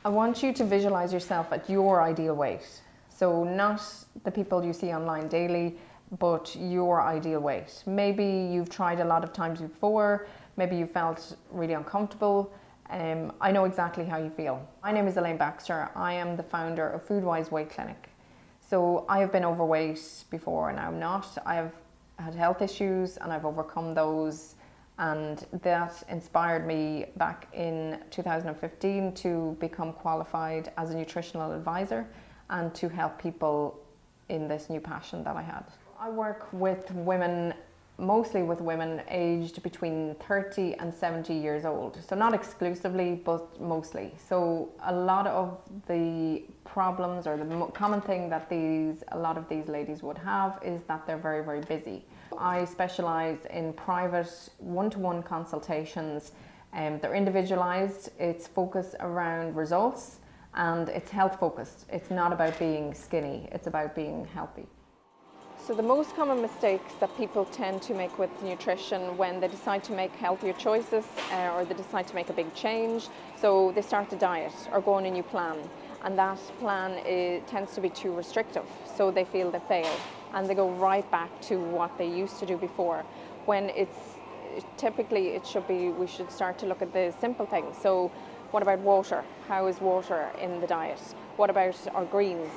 I want you to visualize yourself at your ideal weight. So not the people you see online daily, but your ideal weight. Maybe you've tried a lot of times before, maybe you felt really uncomfortable. I know exactly how you feel. My name is Elaine Baxter. I am the founder of Foodwise Weight Clinic. So I have been overweight before and I'm not. I've had health issues and I've overcome those, and that inspired me back in 2015 to become qualified as a nutritional advisor and to help people in this new passion that I had. I work with women, mostly with women aged between 30 and 70 years old. So not exclusively, but mostly. So a lot of the problems, or the common thing that a lot of these ladies would have, is that they're very, very busy. I specialize in private one-to-one consultations. They're individualized, it's focused around results, and it's health focused. It's not about being skinny, it's about being healthy. So the most common mistakes that people tend to make with nutrition when they decide to make healthier choices or they decide to make a big change, so they start a diet or go on a new plan, and that plan tends to be too restrictive, so they feel they fail and they go right back to what they used to do before, when typically we should start to look at the simple things. So what about water? How is water in the diet? What about our greens?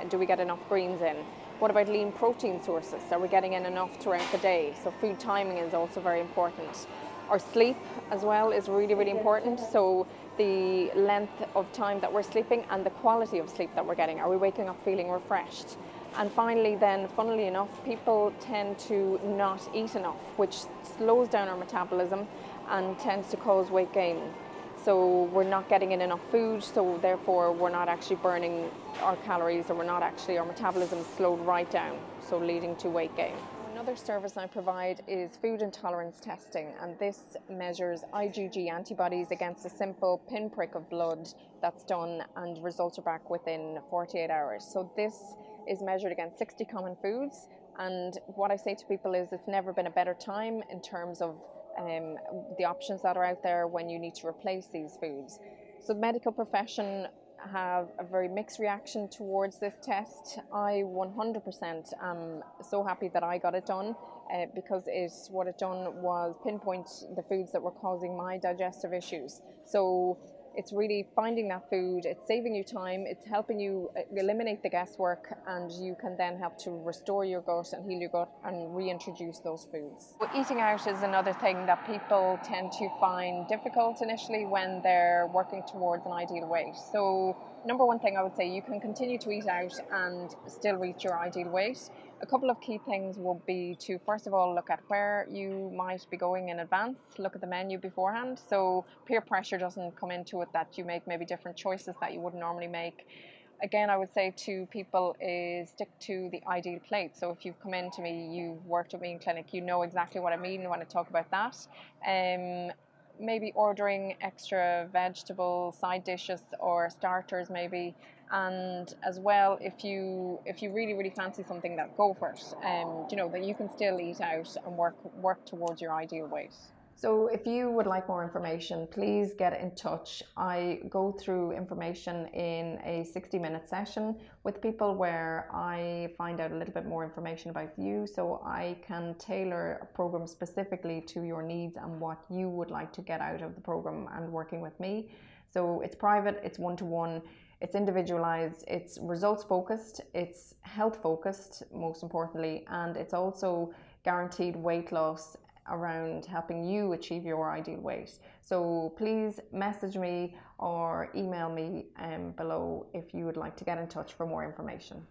Do we get enough greens in? What about lean protein sources? Are we getting in enough throughout the day? So food timing is also very important. Our sleep as well is really, really important. So the length of time that we're sleeping and the quality of sleep that we're getting. Are we waking up feeling refreshed? And finally then, funnily enough, people tend to not eat enough, which slows down our metabolism and tends to cause weight gain. So we're not getting in enough food, so therefore we're not actually burning our calories, or our metabolism is slowed right down, so leading to weight gain. Another service I provide is food intolerance testing, and this measures IgG antibodies against a simple pinprick of blood that's done, and results are back within 48 hours. So this is measured against 60 common foods, and what I say to people is it's never been a better time in terms of the options that are out there when you need to replace these foods. So the medical profession have a very mixed reaction towards this test. I 100% am so happy that I got it done because what it done was pinpoint the foods that were causing my digestive issues. So it's really finding that food, it's saving you time, it's helping you eliminate the guesswork, and you can then help to restore your gut and heal your gut and reintroduce those foods. Eating out is another thing that people tend to find difficult initially when they're working towards an ideal weight. So number one thing I would say, you can continue to eat out and still reach your ideal weight. A couple of key things will be to, first of all, look at where you might be going in advance. Look at the menu beforehand, so peer pressure doesn't come into it, that you make maybe different choices that you wouldn't normally make. Again, I would say to people is stick to the ideal plate. So if you've come in to me, you've worked with me in clinic, you know exactly what I mean when I talk about that. Maybe ordering extra vegetable side dishes or starters maybe, and as well, if you really, really fancy something, that go for it, that you can still eat out and work towards your ideal weight. So if you would like more information, please get in touch. I go through information in a 60-minute session with people where I find out a little bit more information about you, so I can tailor a program specifically to your needs and what you would like to get out of the program and working with me. So it's private, it's one-to-one, it's individualized, it's results focused, it's health focused most importantly, and it's also guaranteed weight loss around helping you achieve your ideal weight. So please message me or email me below if you would like to get in touch for more information.